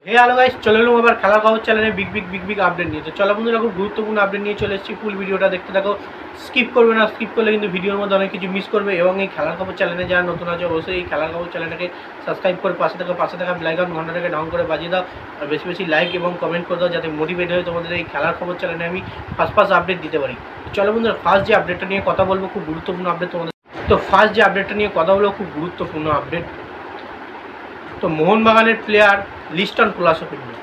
হে hello guys, চলে এলাম আবার খেলার খবর চ্যানেলে বিগ আপডেট নিয়ে। তো চলো বন্ধুরা, খুব গুরুত্বপূর্ণ আপডেট নিয়ে চলে এসেছি। ফুল ভিডিওটা দেখতে থাকো, স্কিপ করবে না। স্কিপ করলে কিন্তু ভিডিওর মধ্যে অনেক কিছু মিস করবে। এবং এই খেলার খবর চ্যানেলে যারা নতুন আছে অবশ্যই এই খেলার খবর চ্যানেলটাকে সাবস্ক্রাইব করে পাশে থাকা বেল আইকন ঘন্টাটাকে ডাউন করে বাজিয়ে দাও। আর বেশি বেশি লাইক এবং কমেন্ট করে দাও, যাতে মোটিভেট হয়ে তোমাদের এই খেলার খবর চ্যানেলে আমি ফার্স্ট আপডেট দিতে পারি। তো চলো বন্ধুরা, ফার্স্ট যে আপডেটটা নিয়ে কথা বলবো খুব গুরুত্বপূর্ণ আপডেট তোমাদের। তো ফার্স্ট যে আপডেটটা নিয়ে কথা বলবো খুব গুরুত্বপূর্ণ আপডেট। তো মোহনবাগানের প্লেয়ার লিস্টন কোলাসোকে নিয়ে।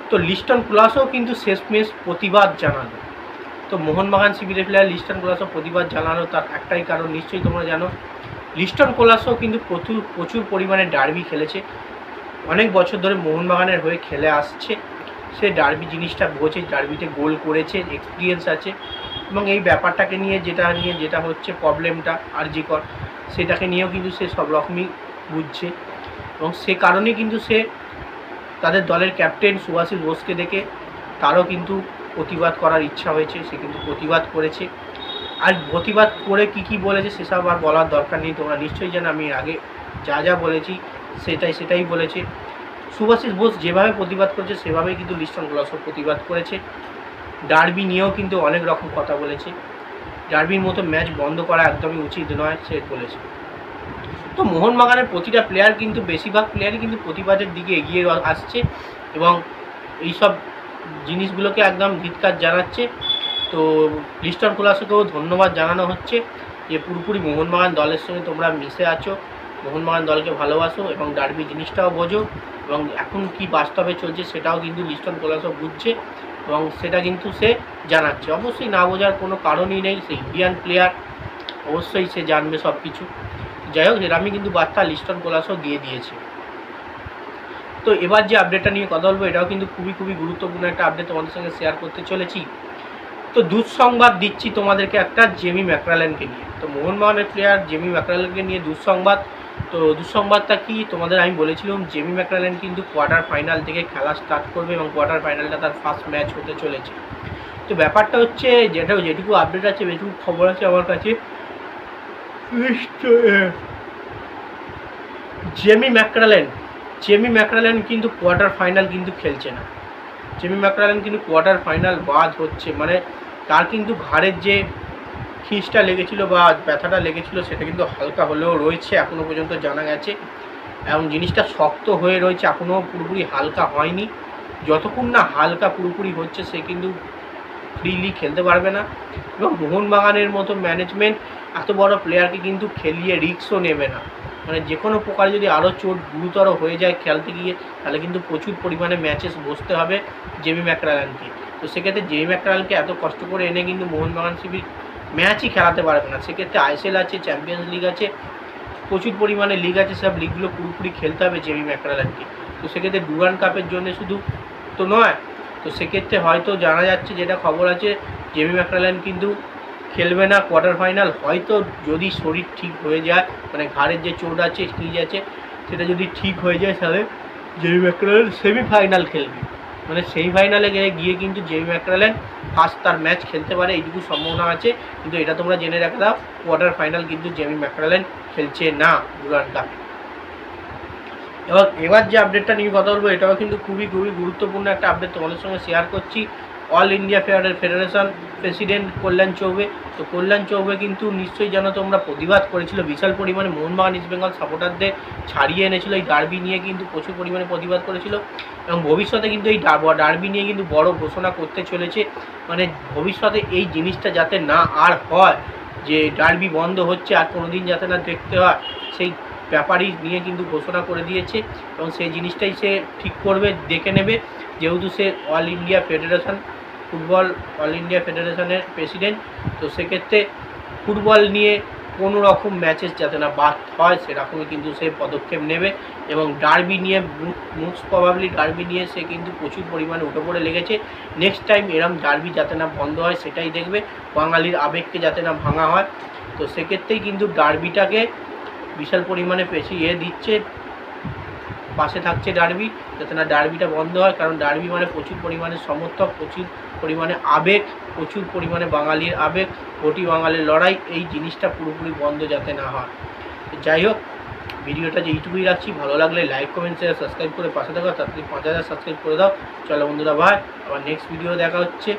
তো লিস্টন কোলাসও কিন্তু শেষমেশ প্রতিবাদ জানালো। তো মোহনবাগান শিবিরের প্লেয়ার লিস্টন কোলাসও প্রতিবাদ জানালো। তার একটাই কারণ, নিশ্চয়ই তোমরা জানো, লিস্টন কোলাসও কিন্তু প্রচুর পরিমাণে ডার্বি খেলেছে। অনেক বছর ধরে মোহনবাগানের হয়ে খেলে আসছে। সে ডার্বি জিনিসটা বোঝে, ডার্বিতে গোল করেছে, এক্সপিরিয়েন্স আছে। এবং এই ব্যাপারটাকে নিয়ে যেটা হচ্ছে প্রবলেমটা আরজিকর, সেটাকে নিয়েও কিন্তু সে সব রকমই বুঝছে। এবং সে কারণেই কিন্তু সে তাদের দলের ক্যাপ্টেন সুভাষিস বোসকে দেখে তারও কিন্তু প্রতিবাদ করার ইচ্ছা হয়েছে। সে কিন্তু প্রতিবাদ করেছে। আর প্রতিবাদ করে কি বলেছে সেসব আর বলার দরকার নেই, তোমরা নিশ্চয়ই জানো। আমি আগে যা বলেছি সেটাই বলেছে। সুভাষিস বোস যেভাবে প্রতিবাদ করেছে সেভাবেই কিন্তু লিস্টন কোলাসও প্রতিবাদ করেছে। ডার্বি নিয়েও কিন্তু অনেক রকম কথা বলেছে। ডার্বির মতো ম্যাচ বন্ধ করা একদমই উচিত নয়, সে বলেছে। তো মোহনবাগানের প্রতিটা প্লেয়ার কিন্তু বেশিরভাগ প্লেয়ারই কিন্তু প্রতিবাদের দিকে এগিয়ে আসছে এবং এইসব জিনিসগুলোকে একদম ধিক্কার জানাচ্ছে। তো লিস্টন কোলাসকেও ধন্যবাদ জানানো হচ্ছে যে পুরোপুরি মোহনবাগান দলের সঙ্গে তোমরা মিশে আছো, মোহনবাগান দলকে ভালোবাসো এবং ডার্বি জিনিসটাও বোঝো। এবং এখন কি বাস্তবে চলছে সেটাও কিন্তু লিস্টন কোলাসও বুঝছে এবং সেটা কিন্তু সে জানাচ্ছে। অবশ্যই না বোঝার কোনো কারণই নেই, সে ইন্ডিয়ান প্লেয়ার, অবশ্যই সে জানবে সব কিছু। যাই হোক, আমি কিন্তু বার্তা লিস্টন কোলাসও দিয়ে দিয়েছে। তো এবার যে আপডেটটা নিয়ে কথা বলবো এটাও কিন্তু খুবই গুরুত্বপূর্ণ একটা আপডেট তোমাদের সঙ্গে শেয়ার করতে চলেছি। তো দুঃসংবাদ দিচ্ছি তোমাদেরকে একটা জেমি ম্যাকরালেনকে নিয়ে। তো মোহনবাগানের প্লেয়ার জেমি ম্যাকরালেনকে নিয়ে দুঃসংবাদ। তো দুঃসংবাদটা কি তোমাদের আমি বলেছিলাম, জেমি ম্যাকরালেন কিন্তু কোয়ার্টার ফাইনাল থেকে খেলা স্টার্ট করবে এবং কোয়ার্টার ফাইনালটা তার ফার্স্ট ম্যাচ হতে চলেছে। তো ব্যাপারটা হচ্ছে যেটুকু আপডেট আছে, যেটুকু খবর আছে আমার কাছে, জেমি ম্যাকরালেন কিন্তু কোয়ার্টার ফাইনাল কিন্তু খেলছে না। জেমি ম্যাকরালেন কিন্তু কোয়ার্টার ফাইনাল বাদ হচ্ছে। মানে তার কিন্তু ঘাড়ের যে খিঁচটা লেগেছিল বা ব্যথাটা লেগেছিল সেটা কিন্তু হালকা হলেও রয়েছে এখনও পর্যন্ত জানা গেছে। এবং জিনিসটা শক্ত হয়ে রয়েছে, এখনও পুরোপুরি হালকা হয়নি। যতক্ষণ না হালকা পুরোপুরি হচ্ছে সে কিন্তু ফ্রিলি খেলতে পারবে না। এবং মোহনবাগানের মতো ম্যানেজমেন্ট এত বড় প্লেয়ারকে কিন্তু খেলিয়ে রিস্কও নেবে না। মানে যে কোনো প্রকার যদি আরও চোট গুরুতর হয়ে যায় খেলতে গিয়ে, তাহলে কিন্তু প্রচুর পরিমাণে ম্যাচেস বসতে হবে জেমি ম্যাকরালেনকে। তো সেক্ষেত্রে জেমি ম্যাকরালেনকে এত কষ্ট করে এনে কিন্তু মোহনবাগান শিবির ম্যাচই খেলাতে পারবে না। সেক্ষেত্রে আইএসএল আছে, চ্যাম্পিয়ন্স লিগ আছে, প্রচুর পরিমাণে লিগ আছে, সব লিগগুলো পুরোপুরি খেলতে হবে জেমি ম্যাকরালেনকে। তো সেক্ষেত্রে ডুরান্ড কাপের জন্য শুধু তো নয়। তো সেক্ষেত্রে হয়তো জানা যাচ্ছে, যেটা খবর আছে, জেমি ম্যাকরালেন কিন্তু খেলবে না কোয়ার্টার ফাইনাল। হয়তো যদি শরীর ঠিক হয়ে যায়, মানে ঘাড়ের যে চোট আছে, স্টিচ আছে, সেটা যদি ঠিক হয়ে যায়, তাহলে জেমি ম্যাকরালেন সেমিফাইনাল খেলবে। মানে সেমিফাইনালে গিয়ে কিন্তু জেমি ম্যাকরালেন ফার্স্ট তার ম্যাচ খেলতে পারে, এইটুকু সম্ভাবনা আছে। কিন্তু এটা তোমরা জেনে রাখে দাও, কোয়ার্টার ফাইনাল কিন্তু জেমি ম্যাকরালেন খেলছে না ডুরান্ড কাপে। এবার যে আপডেটটা নিয়ে কথা বলবো এটাও কিন্তু খুবই গুরুত্বপূর্ণ একটা আপডেট তোমাদের সঙ্গে শেয়ার করছি। অল ইন্ডিয়া ফেডারেশন প্রেসিডেন্ট কল্যাণ চৌবে। তো কল্যাণ চৌবে কিন্তু নিশ্চয়ই জানো তোমরা, প্রতিবাদ করেছিল বিশাল পরিমাণে। মোহনবাগান ইস্ট বেঙ্গল সাপোর্টারদের ছাড়িয়ে এনেছিল, এই ডার্বি নিয়ে কিন্তু প্রচুর পরিমাণে প্রতিবাদ করেছিল। এবং ভবিষ্যতে কিন্তু এই ডার্বি নিয়ে কিন্তু বড় ঘোষণা করতে চলেছে। মানে ভবিষ্যতে এই জিনিসটা যাতে না আর হয়, যে ডার্বি বন্ধ হচ্ছে আর কোনো দিন যাতে না দেখতে হয়, সেই ব্যাপারই নিয়ে কিন্তু ঘোষণা করে দিয়েছে। এবং সেই জিনিসটাই সে ঠিক করবে, দেখে নেবে, যেহেতু সে অল ইন্ডিয়া ফেডারেশনের প্রেসিডেন্ট। তো সেক্ষেত্রে ফুটবল নিয়ে কোনো রকম ম্যাচেস যাতে না বাদ হয় সেরকমই কিন্তু সে পদক্ষেপ নেবে। এবং ডার্বি নিয়ে মোস্ট প্রবাবলি ডার্বি নিয়ে সে কিন্তু প্রচুর পরিমাণে উঠে পড়ে লেগেছে। নেক্সট টাইম এরম ডার্বি যাতে না বন্ধ হয় সেটাই দেখবে, বাঙালির আবেগকে যাতে না ভাঙা হয়। তো সেক্ষেত্রেই কিন্তু ডার্বিটাকে বিশাল পরিমাণে দিচ্ছে, পাশে থাকছে ডার্বি, যাতে না ডার্বিটা বন্ধ হয়। কারণ ডার্বি মানে প্রচুর পরিমাণে সমর্থক, প্রচুর পরিমাণে আবেগ, প্রচুর পরিমাণে বাঙালির আবেগ, কোটি বাঙালির লড়াই। এই জিনিসটা পুরোপুরি বন্ধ যাতে না হয়। যাই হোক, ভিডিওটা যে এইটুকুই রাখছি, ভালো লাগলে লাইক কমেন্ট শেয়ার সাবস্ক্রাইব করে পাশে থাকো, তাড়াতাড়ি 5000 সাবস্ক্রাইব করে দাও। চলো বন্ধুরা, ভাই আবার নেক্সট ভিডিও দেখা হচ্ছে।